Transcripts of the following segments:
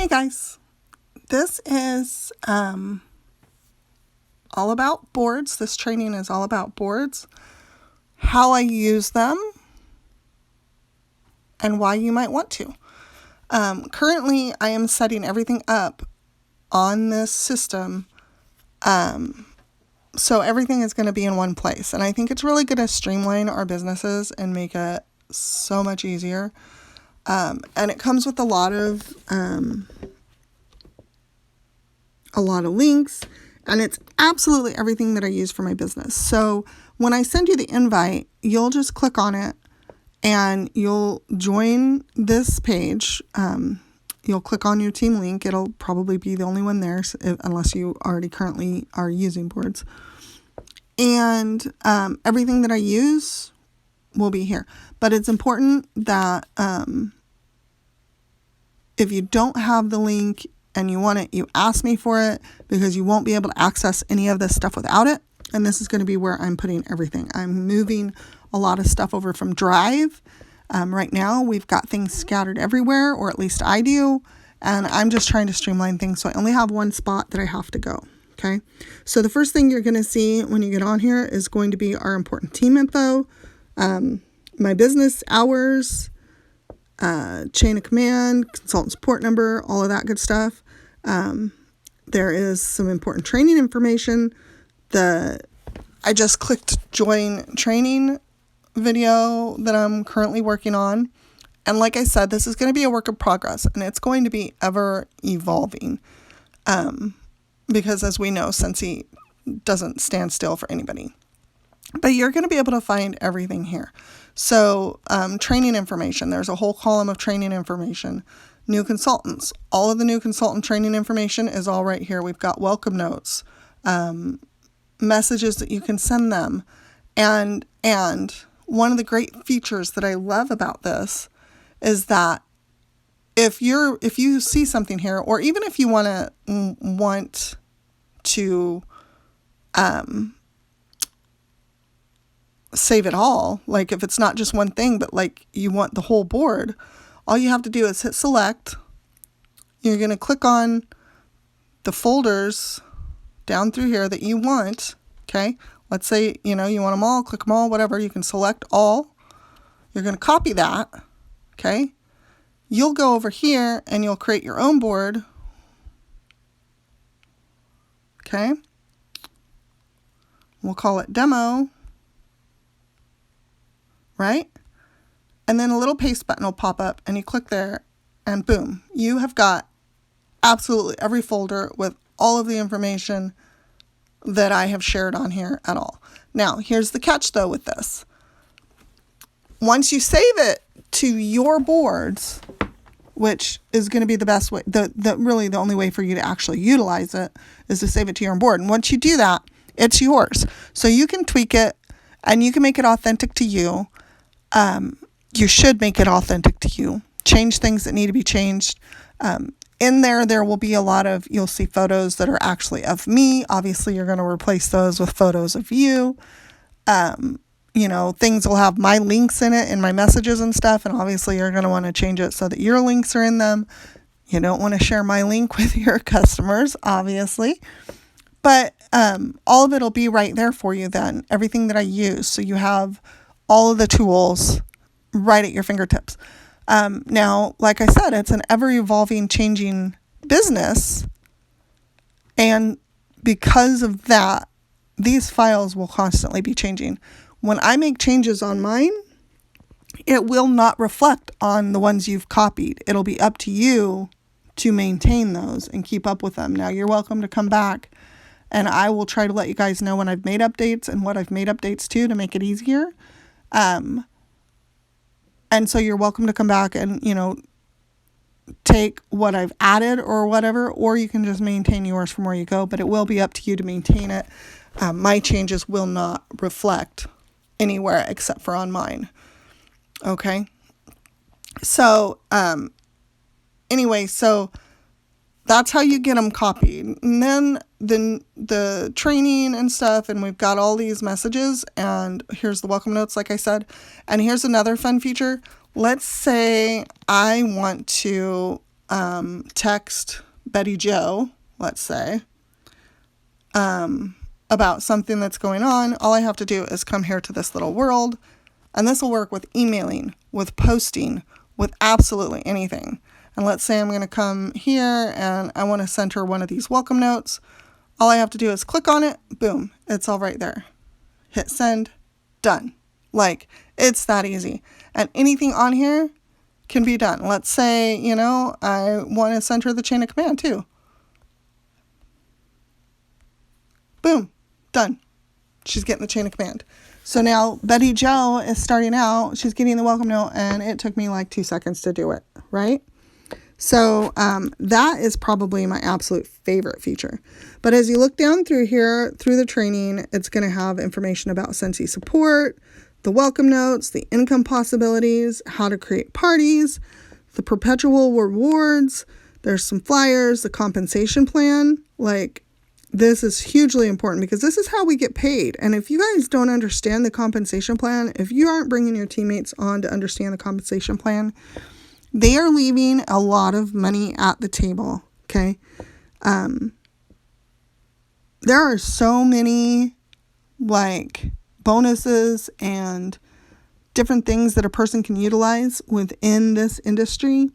Hey guys, this is all about boards. This training is all about boards, how I use them, and why you might want to. Currently, I am setting everything up on this system, so everything is going to be in one place. And I think it's really going to streamline our businesses and make it so much easier. And it comes with a lot of links, and it's absolutely everything that I use for my business. So when I send you the invite, you'll just click on it and you'll join this page. You'll click on your team link. It'll probably be the only one there, unless you already currently are using boards. And everything that I use will be here. But it's important that if you don't have the link and you want it, you ask me for it, because you won't be able to access any of this stuff without it. And this is going to be where I'm putting everything. I'm moving a lot of stuff over from Drive. Right now, we've got things scattered everywhere, or at least I do. And I'm just trying to streamline things. So I only have one spot that I have to go. Okay. So the first thing you're going to see when you get on here is going to be our important team info, my business hours, chain of command, consultant support number, all of that good stuff. There is some important training information. I just clicked join training video that I'm currently working on. And like I said, this is going to be a work in progress, and it's going to be ever evolving. Because as we know, Scentsy doesn't stand still for anybody. But you're going to be able to find everything here. So training information, there's a whole column of training information. New consultants, all of the new consultant training information is all right here. We've got welcome notes, messages that you can send them. And one of the great features that I love about this is that if you see something here, or even if you want to save it all, like if it's not just one thing, but like you want the whole board, all you have to do is hit select. You're going to click on the folders down through here that you want. Okay. Let's say, you want them all, click them all, whatever. You can select all. You're going to copy that. Okay. You'll go over here and you'll create your own board. Okay. We'll call it demo. Right? And then a little paste button will pop up, and you click there, and boom, you have got absolutely every folder with all of the information that I have shared on here at all. Now, here's the catch though with this. Once you save it to your boards, which is going to be the best way, really the only way for you to actually utilize it is to save it to your own board. And once you do that, it's yours. So you can tweak it and you can make it authentic to you. You should make it authentic to you. Change things that need to be changed. In there will be you'll see photos that are actually of me. Obviously, you're going to replace those with photos of you. Things will have my links in it and my messages and stuff. And obviously, you're going to want to change it so that your links are in them. You don't want to share my link with your customers, obviously. But all of it will be right there for you then. Everything that I use. So you have all of the tools right at your fingertips. Now, like I said, it's an ever-evolving, changing business. And because of that, these files will constantly be changing. When I make changes on mine, it will not reflect on the ones you've copied. It'll be up to you to maintain those and keep up with them. Now, you're welcome to come back, and I will try to let you guys know when I've made updates and what I've made updates to make it easier. And so you're welcome to come back and, take what I've added or whatever, or you can just maintain yours from where you go, but it will be up to you to maintain it. My changes will not reflect anywhere except for on mine. Okay. So, anyway, so that's how you get them copied. And then the training and stuff, and we've got all these messages, and here's the welcome notes, like I said. And here's another fun feature. Let's say I want to text Betty Joe, let's say, about something that's going on, all I have to do is come here to this little world, and this will work with emailing, with posting, with absolutely anything. And let's say I'm going to come here and I want to send her one of these welcome notes. All I have to do is click on it. Boom. It's all right there. Hit send. Done. Like, it's that easy. And anything on here can be done. Let's say, I want to send her the chain of command too. Boom. Done. She's getting the chain of command. So now Betty Joe is starting out. She's getting the welcome note, and it took me like 2 seconds to do it, right? So that is probably my absolute favorite feature. But as you look down through here, through the training, it's going to have information about Scentsy support, the welcome notes, the income possibilities, how to create parties, the perpetual rewards. There's some flyers, the compensation plan. Like, this is hugely important because this is how we get paid. And if you guys don't understand the compensation plan, if you aren't bringing your teammates on to understand the compensation plan, they are leaving a lot of money at the table, okay? There are so many, bonuses and different things that a person can utilize within this industry.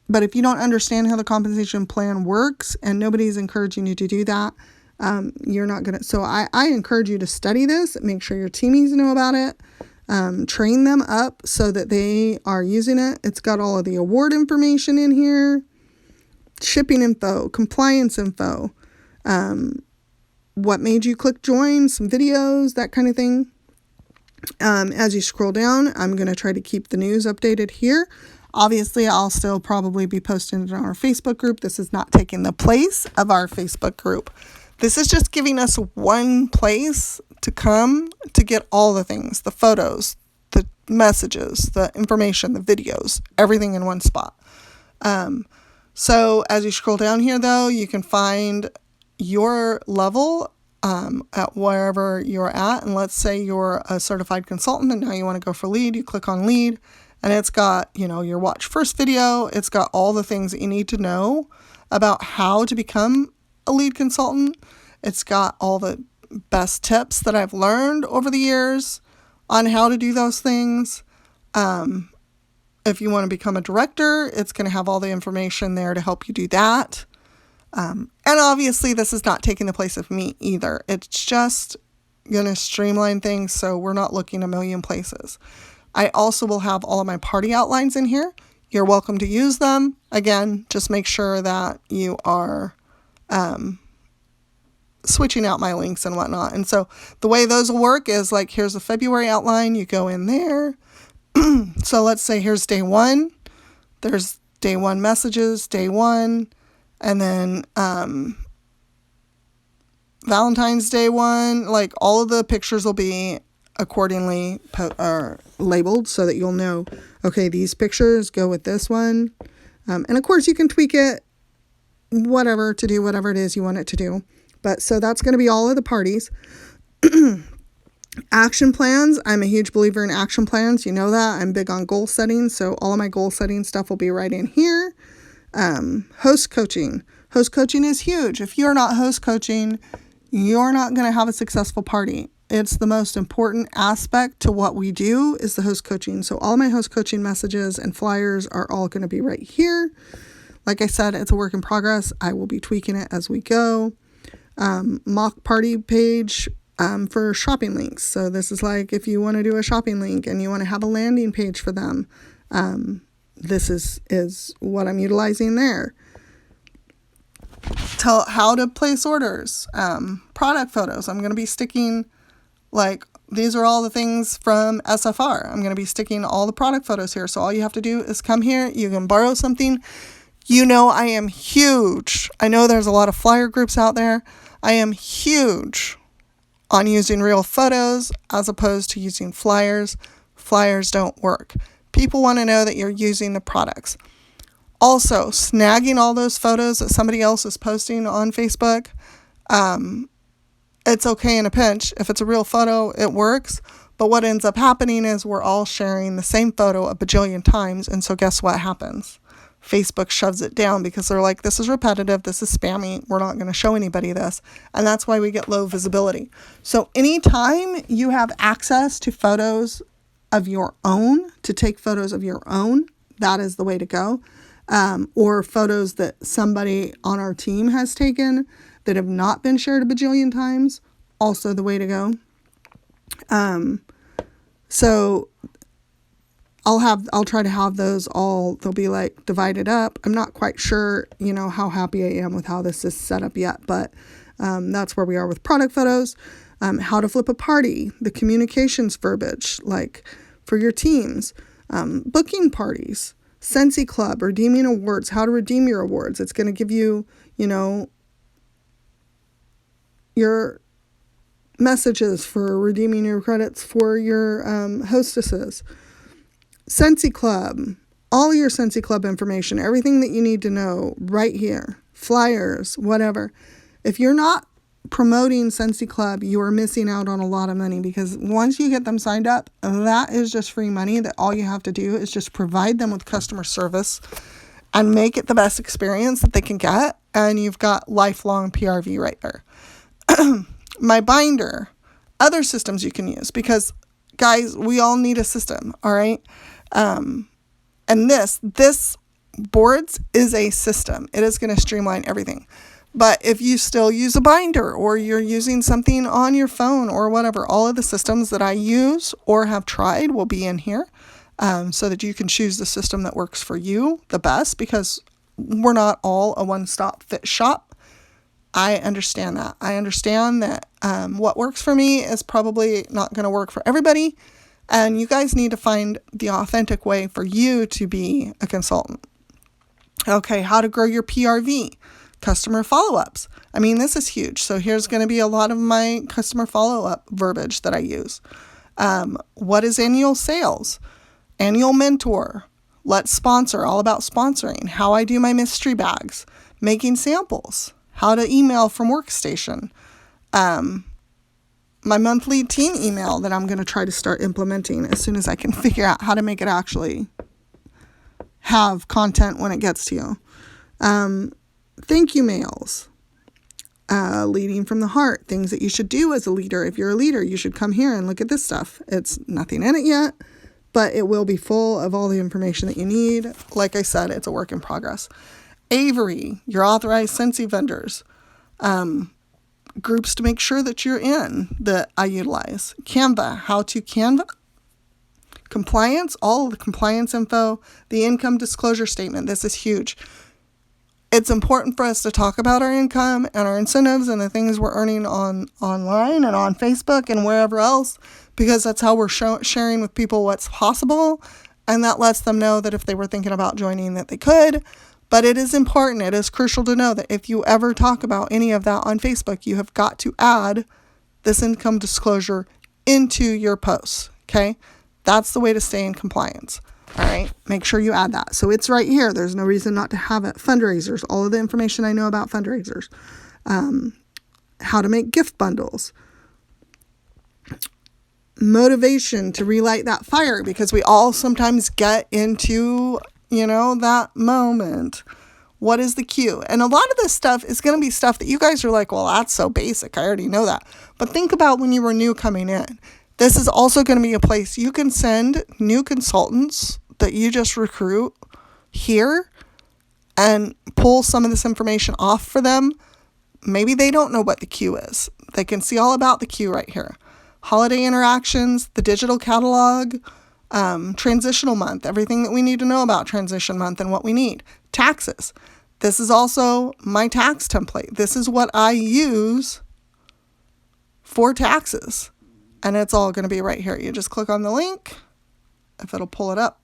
But if you don't understand how the compensation plan works and nobody's encouraging you to do that, you're not going to. So I encourage you to study this, make sure your teammates know about it, train them up so that they are using it. It's got all of the award information in here, shipping info, compliance info, what made you click join, some videos, that kind of thing. As you scroll down, I'm going to try to keep the news updated here. Obviously, I'll still probably be posting it on our Facebook group. This is not taking the place of our Facebook group. This is just giving us one place to come to get all the things, the photos, the messages, the information, the videos, everything in one spot. So as you scroll down here, though, you can find your level at wherever you're at. And let's say you're a certified consultant and now you want to go for lead. You click on lead. And it's got, your watch first video. It's got all the things that you need to know about how to become a lead consultant. It's got all the best tips that I've learned over the years on how to do those things. If you want to become a director, it's going to have all the information there to help you do that. And obviously, this is not taking the place of me either. It's just going to streamline things so we're not looking a million places. I also will have all of my party outlines in here. You're welcome to use them. Again, just make sure that you are switching out my links and whatnot. And so the way those will work is here's the February outline. You go in there. So let's say here's day 1. There's day 1 messages, day 1. And then Valentine's Day 1. All of the pictures will be accordingly labeled so that you'll know, okay, these pictures go with this one. And of course you can tweak it, whatever to do, whatever it is you want it to do. But so that's going to be all of the parties. Action plans. I'm a huge believer in action plans. You know that. I'm big on goal setting. So all of my goal setting stuff will be right in here. Host coaching. Host coaching is huge. If you're not host coaching, you're not going to have a successful party. It's the most important aspect to what we do is the host coaching. So all my host coaching messages and flyers are all going to be right here. Like I said, it's a work in progress. I will be tweaking it as we go. Mock party page for shopping links. So this is if you want to do a shopping link and you want to have a landing page for them. This is what I'm utilizing there. Tell how to place orders. Product photos. I'm going to be sticking these are all the things from SFR. I'm going to be sticking all the product photos here. So all you have to do is come here. You can borrow something. I am huge. I know there's a lot of flyer groups out there. I am huge on using real photos as opposed to using flyers. Flyers don't work. People want to know that you're using the products. Also, snagging all those photos that somebody else is posting on Facebook, it's okay in a pinch. If it's a real photo, it works. But what ends up happening is we're all sharing the same photo a bajillion times. And so guess what happens? Facebook shoves it down because they're like, this is repetitive, this is spammy, we're not going to show anybody this. And that's why we get low visibility. So anytime you have access to photos of your own, to take photos of your own, that is the way to go. Or photos that somebody on our team has taken that have not been shared a bajillion times, also the way to go. So I'll try to have those all, they'll be like divided up. I'm not quite sure, how happy I am with how this is set up yet, but that's where we are with product photos. How to flip a party, the communications verbiage, like for your teams, booking parties, Scentsy Club, redeeming awards, how to redeem your awards. It's going to give you, your messages for redeeming your credits for your hostesses. Scentsy Club, all your Scentsy Club information, everything that you need to know right here. Flyers, whatever. If you're not promoting Scentsy Club, you are missing out on a lot of money, because once you get them signed up, that is just free money that all you have to do is just provide them with customer service and make it the best experience that they can get. And you've got lifelong PRV right there. My binder, other systems you can use, because guys, we all need a system. All right. And this boards is a system. It is going to streamline everything. But if you still use a binder, or you're using something on your phone or whatever, all of the systems that I use or have tried will be in here, so that you can choose the system that works for you the best, because we're not all a one-stop fit shop. I understand that. I understand that what works for me is probably not going to work for everybody, and you guys need to find the authentic way for you to be a consultant. Okay, how to grow your PRV. Customer follow-ups. I mean, this is huge. So here's going to be a lot of my customer follow-up verbiage that I use. What is annual sales? Annual mentor. Let's sponsor. All about sponsoring. How I do my mystery bags. Making samples. How to email from Workstation. My monthly team email that I'm going to try to start implementing as soon as I can figure out how to make it actually have content when it gets to you. Thank you mails, leading from the heart, things that you should do as a leader. If you're a leader, you should come here and look at this stuff. It's nothing in it yet, but it will be full of all the information that you need. Like I said, it's a work in progress. Avery, your authorized Scentsy vendors, groups to make sure that you're in that I utilize. Canva, how to Canva. Compliance, all of the compliance info, the income disclosure statement. This is huge. It's important for us to talk about our income and our incentives and the things we're earning online and on Facebook and wherever else, because that's how we're sharing with people what's possible. And that lets them know that if they were thinking about joining, that they could. But it is important. It is crucial to know that if you ever talk about any of that on Facebook, you have got to add this income disclosure into your posts. Okay. That's the way to stay in compliance. All right, make sure you add that. So it's right here. There's no reason not to have it. Fundraisers, all of the information I know about fundraisers. How to make gift bundles. Motivation to relight that fire, because we all sometimes get into, that moment. What is the cue? And a lot of this stuff is going to be stuff that you guys are like, well, that's so basic. I already know that. But think about when you were new coming in. This is also going to be a place you can send new consultants that you just recruit here and pull some of this information off for them. Maybe they don't know what the queue is. They can see all about the queue right here. Holiday interactions, the digital catalog, transitional month, everything that we need to know about transition month and what we need. Taxes. This is also my tax template. This is what I use for taxes. And it's all going to be right here. You just click on the link, if it'll pull it up.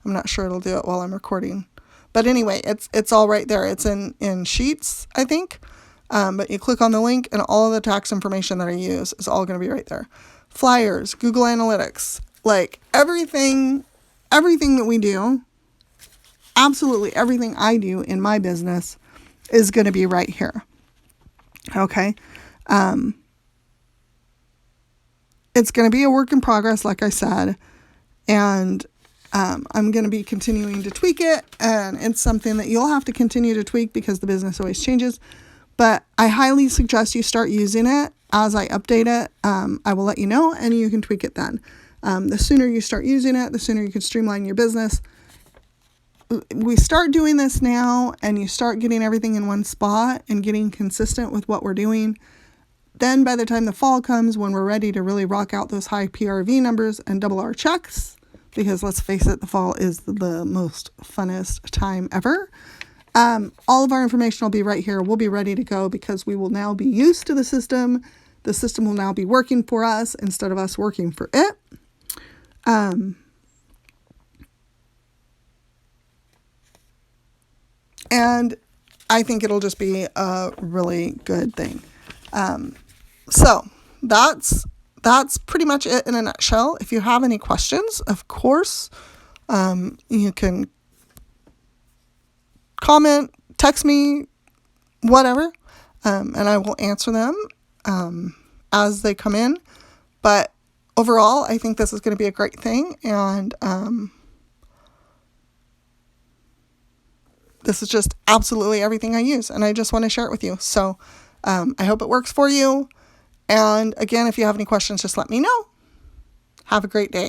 I'm not sure it'll do it while I'm recording. But anyway, it's all right there. It's in Sheets, I think. But you click on the link and all of the tax information that I use is all going to be right there. Flyers, Google Analytics, like everything that we do, absolutely everything I do in my business is going to be right here. Okay. It's going to be a work in progress, like I said, and I'm going to be continuing to tweak it, and it's something that you'll have to continue to tweak because the business always changes. But I highly suggest you start using it. As I update it, I will let you know, and you can tweak it then. The sooner you start using it, the sooner you can streamline your business. We start doing this now, and you start getting everything in one spot and getting consistent with what we're doing. Then by the time the fall comes, when we're ready to really rock out those high PRV numbers and double our checks, because let's face it, the fall is the most funnest time ever. All of our information will be right here. We'll be ready to go because we will now be used to the system. The system will now be working for us instead of us working for it. And I think it'll just be a really good thing. So that's pretty much it in a nutshell. If you have any questions, of course, you can comment, text me, whatever, and I will answer them as they come in. But overall, I think this is going to be a great thing, and this is just absolutely everything I use, and I just want to share it with you. So I hope it works for you. And again, if you have any questions, just let me know. Have a great day.